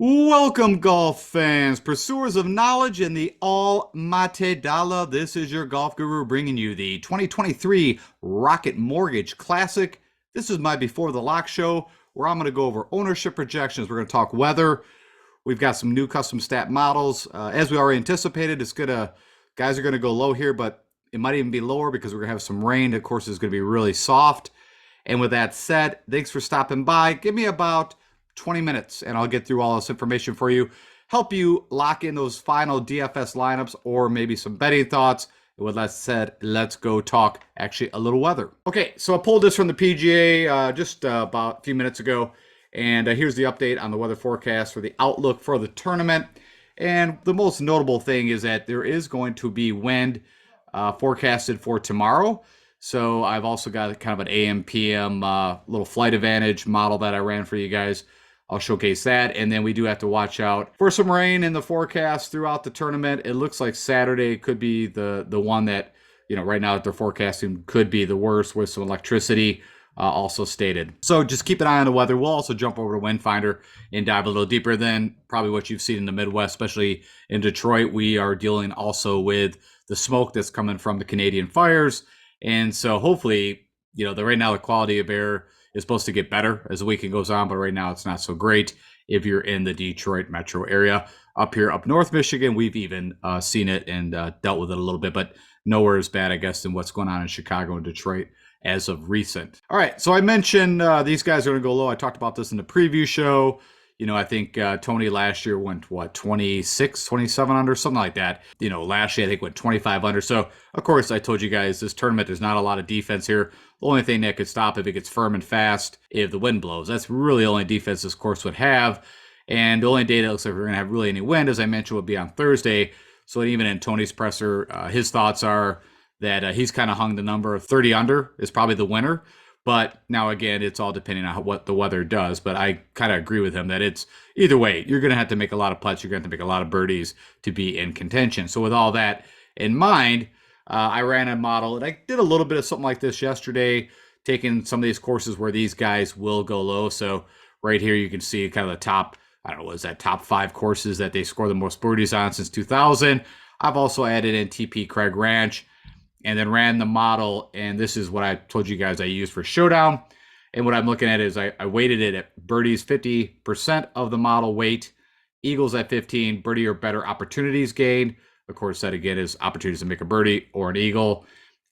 Welcome, golf fans, pursuers of knowledge and the almighty dollar. This is your golf guru bringing you the 2023 Rocket Mortgage Classic. This is my Before the Lock show where I'm going to go over ownership projections. We're going to talk weather. We've got some new custom stat models. As we already anticipated, guys are going to go low here, but it might even be lower because we're going to have some rain. Of course, it's going to be really soft. And with that said, thanks for stopping by. Give me about 20 minutes and I'll get through all this information for you, help you lock in those final DFS lineups or maybe some betting thoughts. And with that said, let's go talk actually a little weather. Okay, so I pulled this from the PGA just about a few minutes ago, and here's the update on the weather forecast for the outlook for the tournament. And the most notable thing is that there is going to be wind forecasted for tomorrow. So I've also got kind of an AM PM little flight advantage model that I ran for you guys. I'll showcase that, and then we do have to watch out for some rain in the forecast throughout the tournament. It looks like Saturday could be the one that, right now that they're forecasting could be the worst, with some electricity also stated. So just keep an eye on the weather. We'll also jump over to Windfinder and dive a little deeper than probably what you've seen in the Midwest, especially in Detroit. We are dealing also with the smoke that's coming from the Canadian fires, and so hopefully, right now the quality of air is supposed to get better as the weekend goes on, but right now it's not so great if you're in the Detroit metro area. Up here, up North Michigan, we've even seen it and dealt with it a little bit, but nowhere as bad, I guess, than what's going on in Chicago and Detroit as of recent. All right, so I mentioned these guys are going to go low. I talked about this in the preview show. I think Tony last year went, 26, 27 under, something like that. Last year I think went 25 under. So, of course, I told you guys this tournament, there's not a lot of defense here. The only thing that could stop if it gets firm and fast, if the wind blows. That's really the only defense this course would have. And the only day that looks like we're going to have really any wind, as I mentioned, would be on Thursday. So even in Tony's presser, his thoughts are that he's kind of hung the number of 30 under is probably the winner. But now, again, it's all depending on what the weather does. But I kind of agree with him that it's either way, you're going to have to make a lot of putts. You're going to have to make a lot of birdies to be in contention. So with all that in mind, I ran a model, and I did a little bit of something like this yesterday, taking some of these courses where these guys will go low. So right here, you can see kind of the top, I don't know, what is that, top 5 courses that they score the most birdies on since 2000. I've also added in TP Craig Ranch, and then ran the model, and this is what I told you guys I used for Showdown. And what I'm looking at is I weighted it at birdies 50% of the model weight, eagles at 15, birdie or better opportunities gained. Of course, that again is opportunities to make a birdie or an eagle.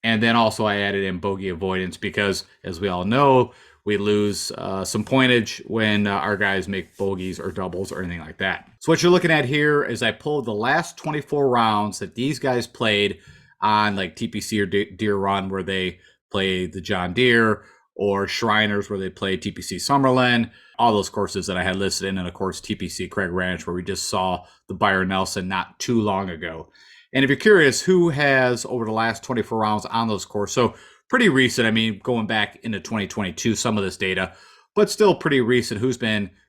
And then also I added in bogey avoidance because, as we all know, we lose some pointage when our guys make bogeys or doubles or anything like that. So what you're looking at here is I pulled the last 24 rounds that these guys played on like TPC or Deer Run, where they play the John Deere, or Shriners, where they play TPC Summerlin, all those courses that I had listed in, and of course TPC Craig Ranch, where we just saw the Byron Nelson not too long ago. And if you're curious who has over the last 24 rounds on those courses, so pretty recent, I mean, going back into 2022, some of this data, but still pretty recent,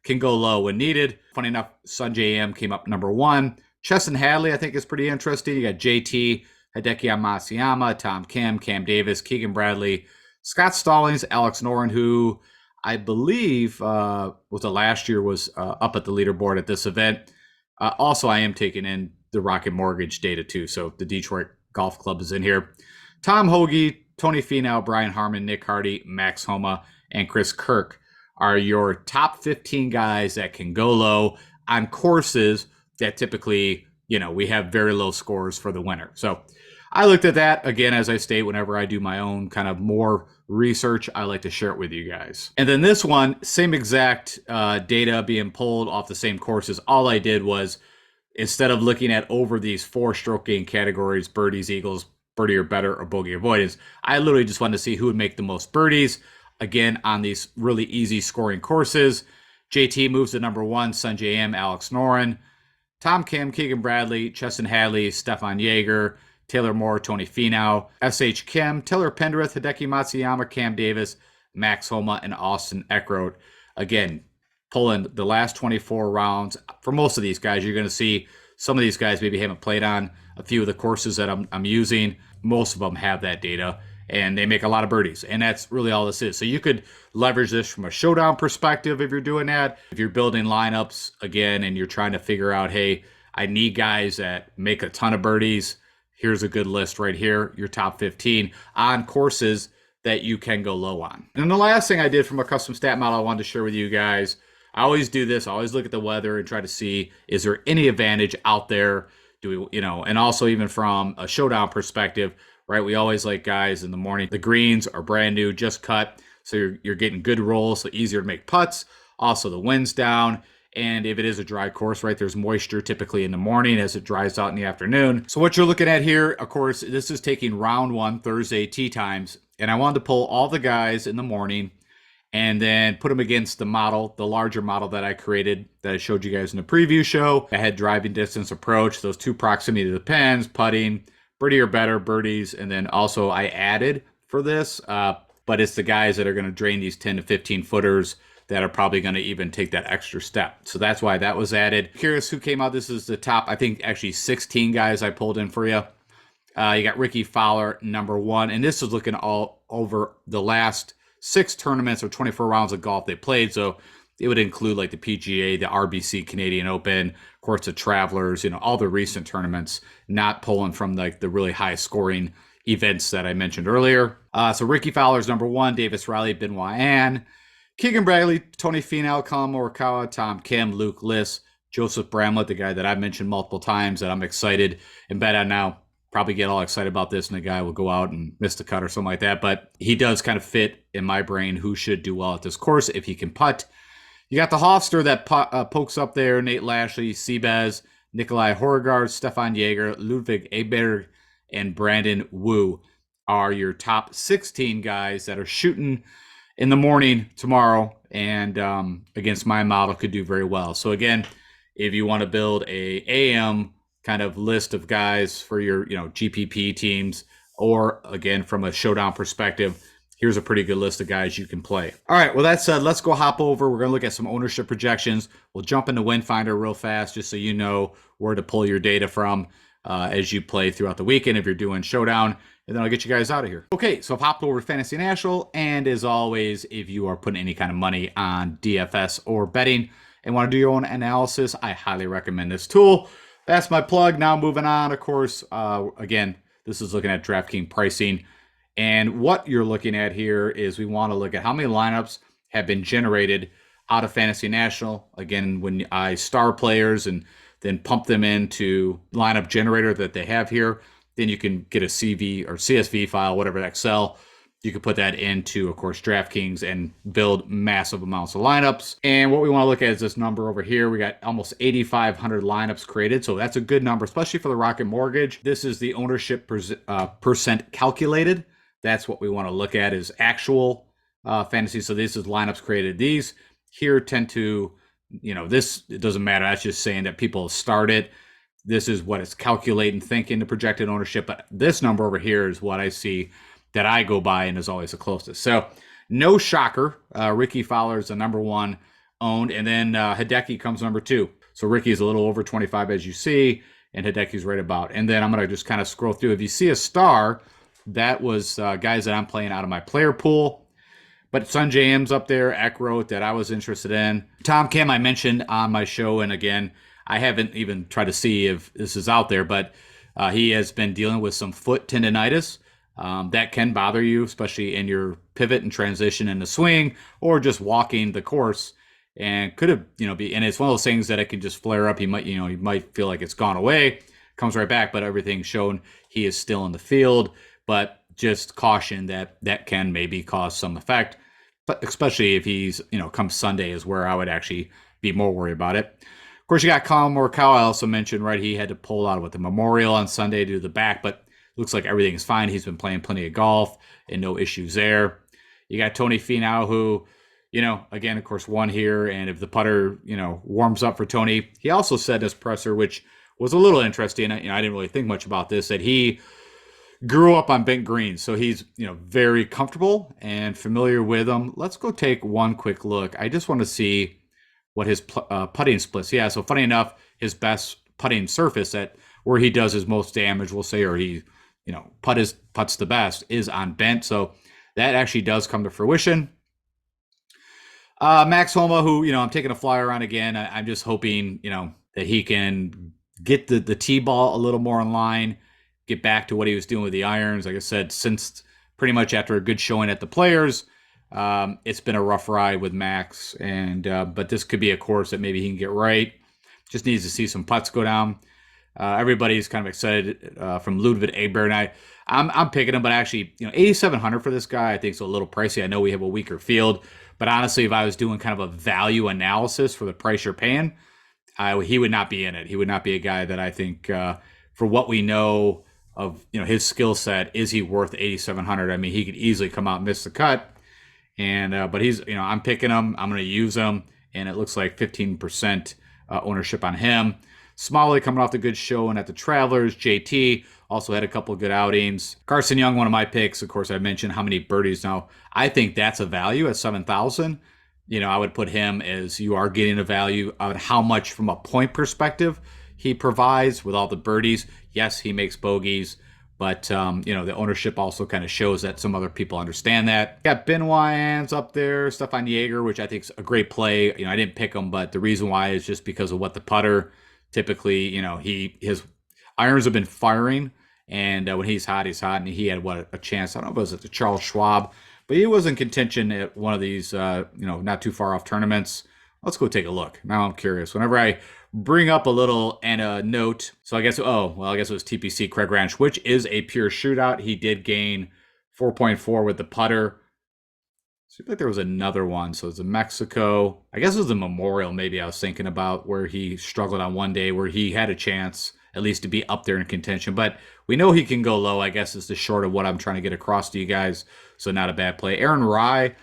can go low when needed. Funny enough, Sunjay M came up number 1. Chesson Hadley, I think, is pretty interesting. You got JT, Hideki Matsuyama, Tom Kim, Cam Davis, Keegan Bradley, Scott Stallings, Alex Noren, who I believe last year was up at the leaderboard at this event. Also, I am taking in the Rocket Mortgage data too, so the Detroit Golf Club is in here. Tom Hoagie, Tony Finau, Brian Harmon, Nick Hardy, Max Homa, and Chris Kirk are your top 15 guys that can go low on courses that typically, we have very low scores for the winner. So I looked at that. Again, as I state, whenever I do my own kind of more research, I like to share it with you guys. And then this one, same exact data being pulled off the same courses. All I did was, instead of looking at over these 4 stroke gain categories, birdies, eagles, birdie or better, or bogey avoidance, I literally just wanted to see who would make the most birdies. Again, on these really easy scoring courses, JT moves to number 1, Sunjay M, Alex Noren, Tom Kim, Keegan Bradley, Chesson Hadley, Stefan Jaeger, Taylor Moore, Tony Finau, S.H. Kim, Taylor Pendrith, Hideki Matsuyama, Cam Davis, Max Homa, and Austin Eckroat. Again, pulling the last 24 rounds. For most of these guys, you're going to see some of these guys maybe haven't played on a few of the courses that I'm using. Most of them have that data. and they make a lot of birdies. And that's really all this is. So you could leverage this from a showdown perspective if you're doing that. If you're building lineups, again, and you're trying to figure out, hey, I need guys that make a ton of birdies. Here's a good list right here, your top 15 on courses that you can go low on. And the last thing I did from a custom stat model I wanted to share with you guys, I always do this. I always look at the weather and try to see, is there any advantage out there? Do we, and also even from a showdown perspective, right? We always like guys in the morning. The greens are brand new, just cut. So you're getting good rolls, so easier to make putts. Also, the wind's down. And if it is a dry course, right, there's moisture typically in the morning as it dries out in the afternoon. So what you're looking at here, of course, this is taking round 1, Thursday tee times. And I wanted to pull all the guys in the morning and then put them against the model, the larger model that I created that I showed you guys in the preview show. I had driving distance approach, those 2 proximity to the pins, putting, birdie or better, birdies. And then also I added for this, but it's the guys that are going to drain these 10 to 15 footers that are probably going to even take that extra step. So that's why that was added. Curious who came out. This is the top, I think, actually 16 guys I pulled in for you. You got Ricky Fowler, number 1. And this is looking all over the last 6 tournaments or 24 rounds of golf they played. So it would include like the PGA, the RBC Canadian Open, of course, the Travelers, all the recent tournaments, not pulling from like the really high scoring events that I mentioned earlier. So Ricky Fowler's number 1, Davis Riley, Benoit Ann, Keegan Bradley, Tony Finau, Colin Morikawa, Tom Kim, Luke Liss, Joseph Bramlett, the guy that I've mentioned multiple times that I'm excited and bet on now. Probably get all excited about this and the guy will go out and miss the cut or something like that. But he does kind of fit in my brain who should do well at this course if he can putt. You got the Hofster that pokes up there, Nate Lashley, Seabez, Nikolai Horgard, Stefan Jaeger, Ludwig Aberg, and Brandon Wu are your top 16 guys that are shooting in the morning tomorrow and against my model could do very well. So again, if you want to build a AM kind of list of guys for your GPP teams, or again from a showdown perspective, here's a pretty good list of guys you can play. All right, well, that said, let's go hop over. We're going to look at some ownership projections. We'll jump into Windfinder real fast just so you know where to pull your data from as you play throughout the weekend if you're doing showdown. And then I'll get you guys out of here. Okay, so I've hopped over to Fantasy National. And as always, if you are putting any kind of money on DFS or betting and want to do your own analysis, I highly recommend this tool. That's my plug. Now moving on, of course, again, this is looking at DraftKings pricing. And what you're looking at here is we want to look at how many lineups have been generated out of Fantasy National. Again, when I star players and then pump them into lineup generator that they have here, then you can get a CV or CSV file, whatever, Excel. You can put that into, of course, DraftKings and build massive amounts of lineups. And what we want to look at is this number over here. We got almost 8,500 lineups created. So that's a good number, especially for the Rocket Mortgage. This is the ownership percent calculated. That's what we want to look at is actual fantasy. So this is lineups created. These here tend to, this, it doesn't matter. That's just saying that people started. This is what it's calculating, thinking the projected ownership. But this number over here is what I see that I go by and is always the closest. So no shocker. Ricky Fowler is the number 1 owned. And then Hideki comes number 2. So Ricky is a little over 25 as you see. And Hideki's right about. And then I'm going to just kind of scroll through. If you see a star, that was guys that I'm playing out of my player pool. But Sunjay M's up there, Eckroat that I was interested in. Tom Kim I mentioned on my show. And again, I haven't even tried to see if this is out there, but he has been dealing with some foot tendonitis. That can bother you, especially in your pivot and transition in the swing or just walking the course. And could have, and it's one of those things that it can just flare up. He might feel like it's gone away, comes right back, but everything's shown he is still in the field. But just caution that can maybe cause some effect, but especially if he's, come Sunday is where I would actually be more worried about it. Of course, you got Colin Morikawa I also mentioned, right? He had to pull out with the Memorial on Sunday to the back, but looks like everything is fine. He's been playing plenty of golf and no issues there. You got Tony Finau who, again, of course, won here. And if the putter, warms up for Tony, he also said in his presser, which was a little interesting. I didn't really think much about this, that he grew up on bent greens. So he's, very comfortable and familiar with them. Let's go take one quick look. I just want to see what his putting splits. Yeah, so funny enough, his best putting surface where he does his most damage, we'll say, or he putts the best is on bent. So that actually does come to fruition. Max Homa, who, I'm taking a flyer on again. I'm just hoping, that he can get the tee ball a little more in line, get back to what he was doing with the irons. Like I said, since pretty much after a good showing at the Players, it's been a rough ride with Max. But this could be a course that maybe he can get right. Just needs to see some putts go down. Everybody's kind of excited from Ludwig Aber, and I'm picking him, but actually, 8,700 for this guy, I think is a little pricey. I know we have a weaker field, but honestly, if I was doing kind of a value analysis for the price you're paying, he would not be in it. He would not be a guy that I think, for what we know of his skill set, is he worth 8,700? I mean, he could easily come out and miss the cut, but he's I'm picking him. I'm going to use him, and it looks like 15% ownership on him. Smalley coming off the good showing at the Travelers. JT also had a couple of good outings. Carson Young, one of my picks. Of course, I mentioned how many birdies. Now, I think that's a value at 7,000. I would put him as you are getting a value on how much from a point perspective he provides with all the birdies. Yes, he makes bogeys, but the ownership also kind of shows that some other people understand that. Got Benoit's up there, Stefan Jaeger, which I think is a great play. I didn't pick him, but the reason why is just because of what the putter. Typically, his irons have been firing, and when he's hot, and he had a chance. I don't know if it was at the Charles Schwab, but he was in contention at one of these, not too far off tournaments. Let's go take a look. Now I'm curious. Whenever I bring up a little and a note, so I guess it was TPC Craig Ranch, which is a pure shootout. He did gain 4.4 with the putter. Seems like there was another one. So it's a Mexico. I guess it was the Memorial maybe I was thinking about, where he struggled on one day, where he had a chance at least to be up there in contention. But we know he can go low, I guess, is the short of what I'm trying to get across to you guys. So not a bad play. Aaron Rye,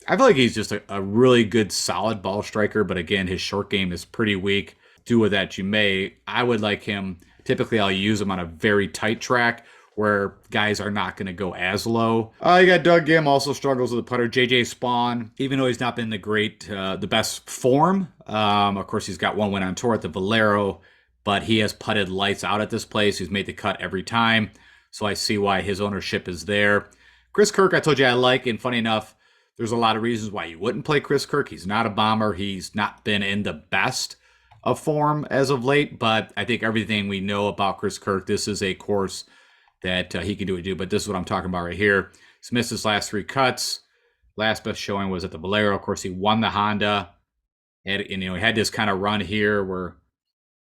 I feel like he's just a really good, solid ball striker. But again, his short game is pretty weak. Do with that you may. I would like him. Typically, I'll use him on a very tight track where guys are not going to go as low. You got Doug Gim, also struggles with the putter. JJ Spawn, even though he's not been the best form. Of course, he's got one win on tour at the Valero, but he has putted lights out at this place. He's made the cut every time, so I see why his ownership is there. Chris Kirk, I told you I like, and funny enough, there's a lot of reasons why you wouldn't play Chris Kirk. He's not a bomber. He's not been in the best of form as of late, but I think everything we know about Chris Kirk, this is a course that he can do. But this is what I'm talking about right here. He's missed his last 3 cuts. Last best showing was at the Valero. Of course, he won the Honda. He had this kind of run here where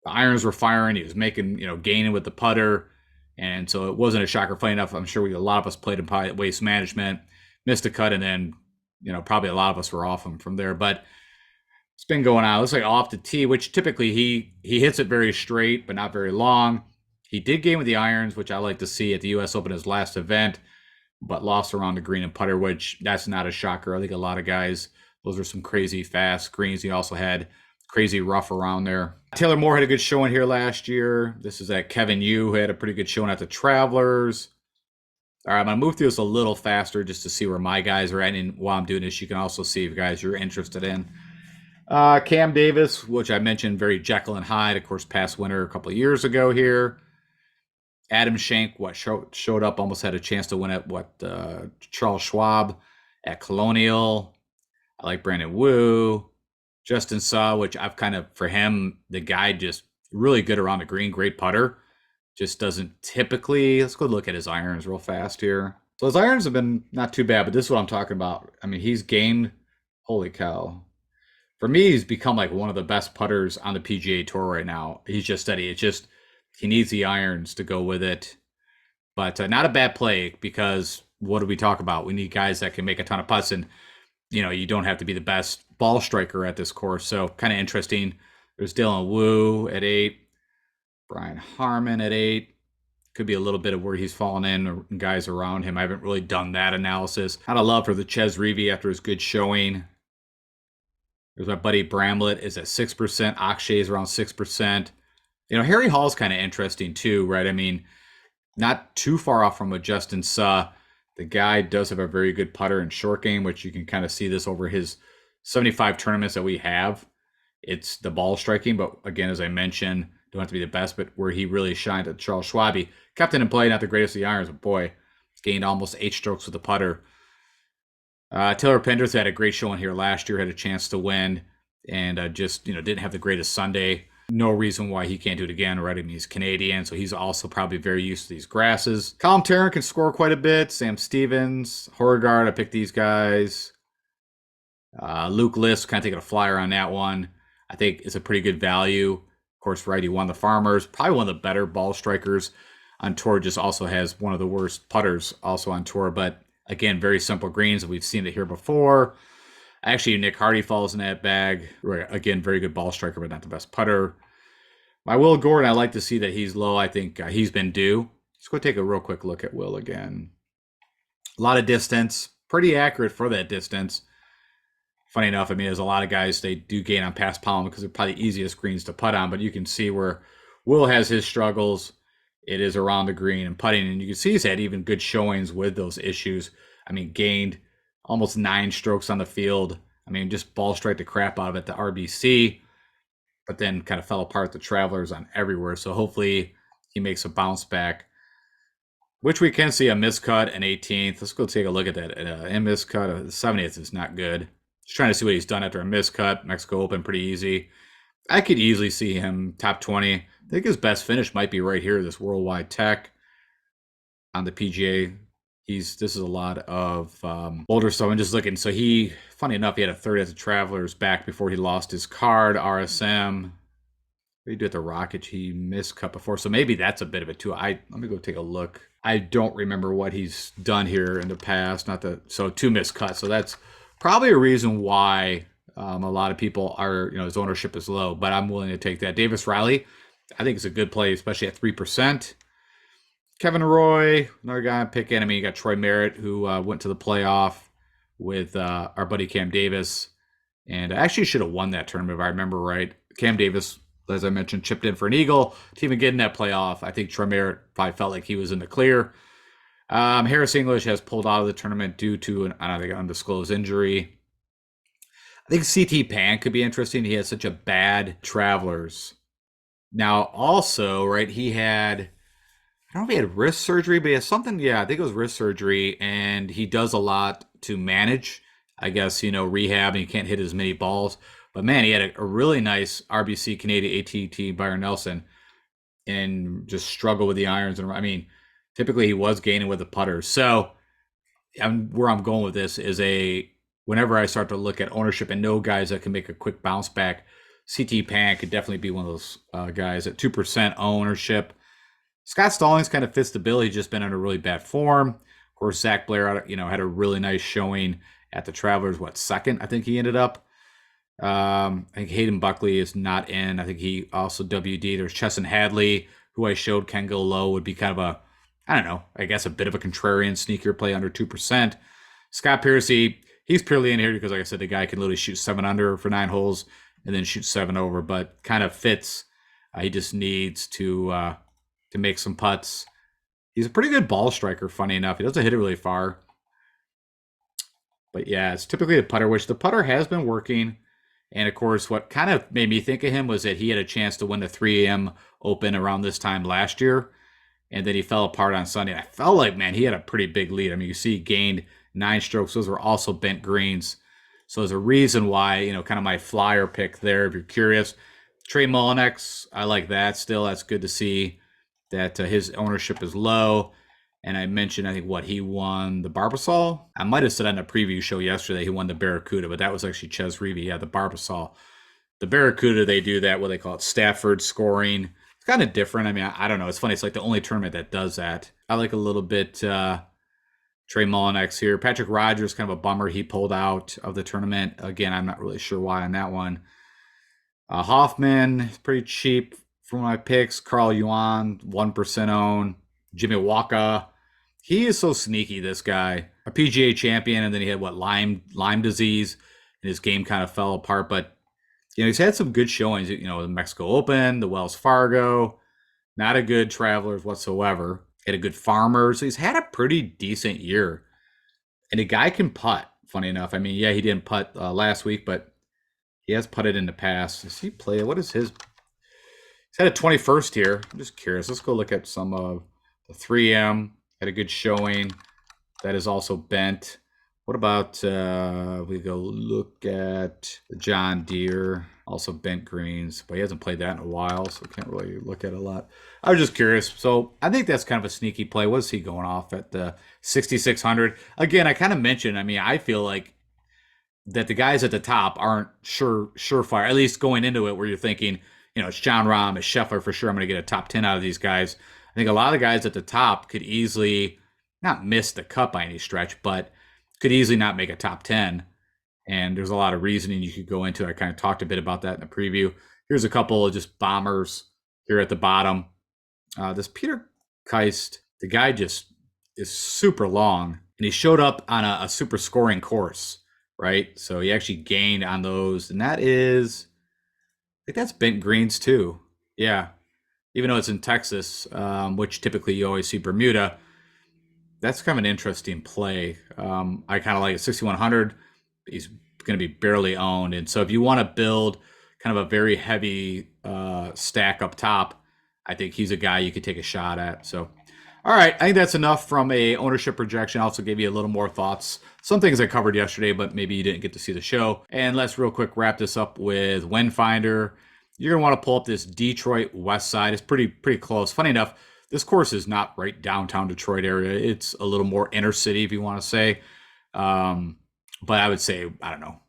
the irons were firing. He was making, gaining with the putter. And so it wasn't a shocker. Funny enough, I'm sure a lot of us played in Waste Management, missed a cut, and then, probably a lot of us were off him from there. But it's been going on. It looks like off the tee, which typically he hits it very straight, but not very long. He did gain with the irons, which I like to see at the U.S. Open, his last event, but lost around the green and putter, which that's not a shocker. I think a lot of guys, those are some crazy fast greens. He also had crazy rough around there. Taylor Moore had a good showing here last year. This is at Kevin Yu, who had a pretty good showing at the Travelers. All right, I'm going to move through this a little faster just to see where my guys are at. And while I'm doing this, you can also see if guys you're interested in. Cam Davis, which I mentioned, very Jekyll and Hyde, of course, past winner a couple of years ago here. Adam Schenk, showed up, almost had a chance to win at Charles Schwab at Colonial. I like Brandon Wu. Justin Suh, which I've kind of, for him, the guy just really good around the green, great putter. Just doesn't typically, let's go look at his irons real fast here. So his irons have been not too bad, but this is what I'm talking about. I mean, he's gained, holy cow. For me, he's become like one of the best putters on the PGA Tour right now. He's just steady. It's just, he needs the irons to go with it. But not a bad play, because what do we talk about? We need guys that can make a ton of putts, and you don't have to be the best ball striker at this course. So kind of interesting. There's Dylan Wu at 8, Brian Harmon at 8. Could be a little bit of where he's fallen in, or guys around him. I haven't really done that analysis. Out of love for the Ches Reavie after his good showing. There's my buddy Bramlett is at 6%. Akshay is around 6%. Harry Hall's kind of interesting too, right? I mean, not too far off from a Justin Suh. The guy does have a very good putter and short game, which you can kind of see this over his 75 tournaments that we have. It's the ball striking, but again, as I mentioned, Don't have to be the best, but where he really shined at Charles Schwab. Kept it in play, not the greatest of the irons, but boy, gained almost 8 strokes with the putter. Taylor Penders had a great showing here last year, had a chance to win, and just didn't have the greatest Sunday. No reason why he can't do it again, right? I mean, he's Canadian, so he's also probably very used to these grasses. Colin Tarrant can score quite a bit. Sam Stevens, Horgard, I picked these guys. Luke List, kind of taking a flyer on that one. I think it's a pretty good value. Of course, right, he won the Farmers. Probably one of the better ball strikers on tour. Just also has one of the worst putters also on tour. But again, very simple greens. We've seen it here before. Actually, Nick Hardy falls in that bag. Again, very good ball striker, but not the best putter. My Will Gordon, I like to see that he's low. I think he's been due. Let's go take a real quick look at Will again. A lot of distance. Pretty accurate for that distance. Funny enough, I mean, there's a lot of guys, they do gain on past palm because they're probably the easiest greens to putt on, but you can see where Will has his struggles. It is around the green and putting, and you can see he's had even good showings with those issues. I mean, gained almost 9 strokes on the field. I mean, just ball strike the crap out of it, the RBC, but then kind of fell apart the Travelers on everywhere. So hopefully he makes a bounce back, which we can see a miscut an 18th. Let's go take a look at that. A miscut, the 70th is not good. Just trying to see what he's done after a miscut. Mexico Open, pretty easy. I could easily see him top 20. I think his best finish might be right here, this Worldwide Tech on the PGA. This is a lot of older stuff. I'm just looking. So funny enough, he had a 30 at the Travelers back before he lost his card, RSM. He did the Rocket. He miscut before. So maybe that's a bit of it too. Let me go take a look. I don't remember what he's done here in the past. So 2 miscuts. So that's probably a reason why a lot of people are, his ownership is low, but I'm willing to take that. Davis Riley, I think it's a good play, especially at 3%. Kevin Roy, another guy I'm picking. I mean, you got Troy Merritt, who went to the playoff with our buddy Cam Davis, and actually should have won that tournament if I remember right. Cam Davis, as I mentioned, chipped in for an eagle to even get in that playoff. I think Troy Merritt probably felt like he was in the clear. Harris English has pulled out of the tournament due to an undisclosed injury. I think CT Pan could be interesting. He has such a bad Travelers. Now, also, right, I don't know if he had wrist surgery, but he has something, I think it was wrist surgery, and he does a lot to manage, I guess, rehab, and he can't hit as many balls. But man, he had a really nice RBC Canadian ATT Byron Nelson and just struggled with the irons. And I mean, typically he was gaining with the putters. So where I'm going with this is whenever I start to look at ownership and know guys that can make a quick bounce back, CT Pan could definitely be one of those guys at 2% ownership. Scott Stallings kind of fits the bill. He's just been in a really bad form. Of course, Zach Blair, had a really nice showing at the Travelers. Second? I think he ended up. I think Hayden Buckley is not in. I think he also WD. There's Chesson Hadley, who I showed can go low, would be kind of I guess a bit of a contrarian sneaker play under 2%. Scott Piercy, he's purely in here because, like I said, the guy can literally shoot 7 under for 9 holes and then shoot 7 over, but kind of fits. He just needs to make some putts. He's a pretty good ball striker, funny enough. He doesn't hit it really far. But yeah, it's typically a putter, which the putter has been working. And of course, what kind of made me think of him was that he had a chance to win the 3 a.m. Open around this time last year. And then he fell apart on Sunday. And I felt like, man, he had a pretty big lead. I mean, you see he gained 9 strokes. Those were also bent greens. So there's a reason why, kind of my flyer pick there, if you're curious. Trey Mullinex, I like that still. That's good to see that his ownership is low. And I mentioned, I think, he won the Barbasol. I might have said on a preview show yesterday he won the Barracuda, but that was actually Ches Reavie. Yeah, the Barbasol. The Barracuda, they do that, what they call it, Stafford scoring. It's kind of different. I mean, I don't know. It's funny. It's like the only tournament that does that. I like a little bit Trey Mullinex here. Patrick Rogers, kind of a bummer. He pulled out of the tournament. Again, I'm not really sure why on that one. Hoffman, pretty cheap for my picks. Carl Yuan, 1% own. Jimmy Walker. He is so sneaky, this guy. A PGA champion, and then he had, Lyme disease, and his game kind of fell apart. But, he's had some good showings, the Mexico Open, the Wells Fargo. Not a good Travelers whatsoever. Had a good Farmer. So he's had a pretty decent year. And the guy can putt, funny enough. I mean, yeah, he didn't putt last week, but he has putted in the past. Does he play? What is his? He's had a 21st here. I'm just curious. Let's go look at some of the 3M. Had a good showing. That is also bent. What about we go look at the John Deere, also bent greens, but he hasn't played that in a while, so can't really look at it a lot. I was just curious. So I think that's kind of a sneaky play. What's he going off at the 6,600? Again, I kind of mentioned, I mean, I feel like that the guys at the top aren't surefire, at least going into it where you're thinking, you know, it's John Rahm, it's Scheffler for sure. I'm going to get a top 10 out of these guys. I think a lot of the guys at the top could easily not miss the cut by any stretch, but could easily not make a top 10. And there's a lot of reasoning you could go into. I kind of talked a bit about that in the preview. Here's a couple of just bombers here at the bottom. This Peter Keist, the guy just is super long, and he showed up on a super scoring course, right? So he actually gained on those, and that is, I think that's bent greens too. Yeah, even though it's in Texas, which typically you always see Bermuda. That's kind of an interesting play. I kind of like it. 6,100. He's going to be barely owned, and so if you want to build kind of a very heavy stack up top, I think he's a guy you could take a shot at. So, all right, I think that's enough from a ownership projection. I also gave you a little more thoughts. Some things I covered yesterday, but maybe you didn't get to see the show. And let's real quick wrap this up with Windfinder. You're going to want to pull up this Detroit West Side. It's pretty close. Funny enough, this course is not right downtown Detroit area. It's a little more inner city, if you want to say. But I would say, I don't know,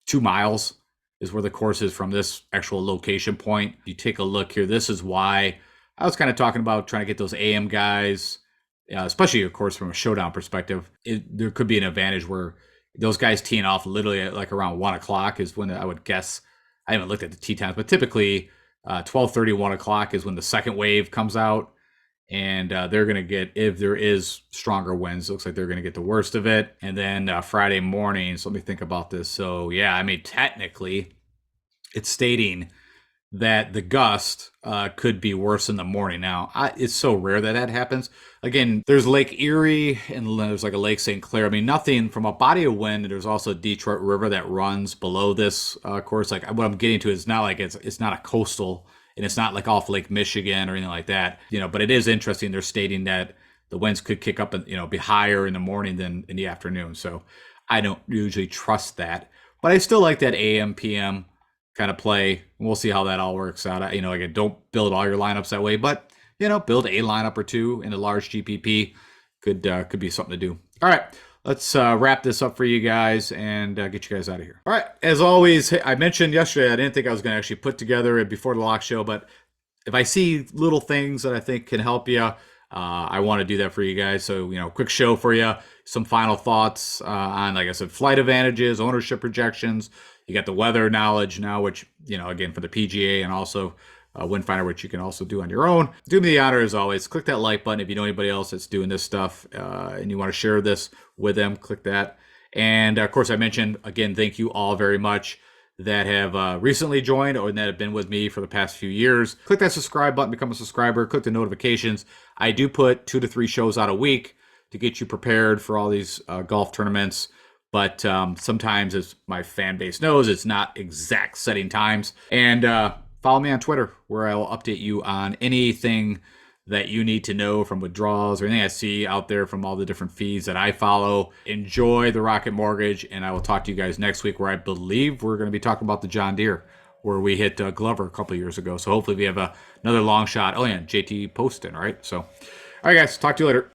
2 miles is where the course is from this actual location point. You take a look here. This is why I was kind of talking about trying to get those AM guys, especially, of course, from a showdown perspective. There could be an advantage where those guys teeing off literally at like around 1 o'clock is when I would guess. I haven't looked at the tee times, but typically 12:30, 1 o'clock is when the second wave comes out. And they're going to get, if there is stronger winds, looks like they're going to get the worst of it. And then Friday morning, so let me think about this. So yeah, I mean, technically, it's stating that the gust could be worse in the morning. Now, it's so rare that that happens. Again, there's Lake Erie and there's like a Lake St. Clair. I mean, nothing from a body of wind. There's also Detroit River that runs below this course. Like what I'm getting to is not like it's not a coastal, and it's not like off Lake Michigan or anything like that, you know, but it is interesting. They're stating that the winds could kick up and, you know, be higher in the morning than in the afternoon. So I don't usually trust that, but I still like that AM, PM kind of play. We'll see how that all works out. You know, again, don't build all your lineups that way, but, you know, build a lineup or two in a large GPP could be something to do. All right. Let's wrap this up for you guys and get you guys out of here. All right. As always, I mentioned yesterday, I didn't think I was going to actually put together it before the lock show, but if I see little things that I think can help you, I want to do that for you guys. So, you know, quick show for you, some final thoughts on, like I said, flight advantages, ownership projections. You got the weather knowledge now, which, you know, again, for the PGA and also Windfinder, which you can also do on your own. Do me the honor, as always, click that like button if you know anybody else that's doing this stuff and you want to share this with them, click that. And of course, I mentioned, again, thank you all very much that have recently joined or that have been with me for the past few years. Click that subscribe button, become a subscriber, click the notifications. I do put 2 to 3 shows out a week to get you prepared for all these golf tournaments. But sometimes, as my fan base knows, it's not exact setting times. And follow me on Twitter, where I will update you on anything that you need to know from withdrawals or anything I see out there from all the different feeds that I follow. Enjoy the Rocket Mortgage, and I will talk to you guys next week, where I believe we're going to be talking about the John Deere, where we hit Glover a couple of years ago. So hopefully we have another long shot. Oh yeah, JT Poston, right? So, all right, guys, talk to you later.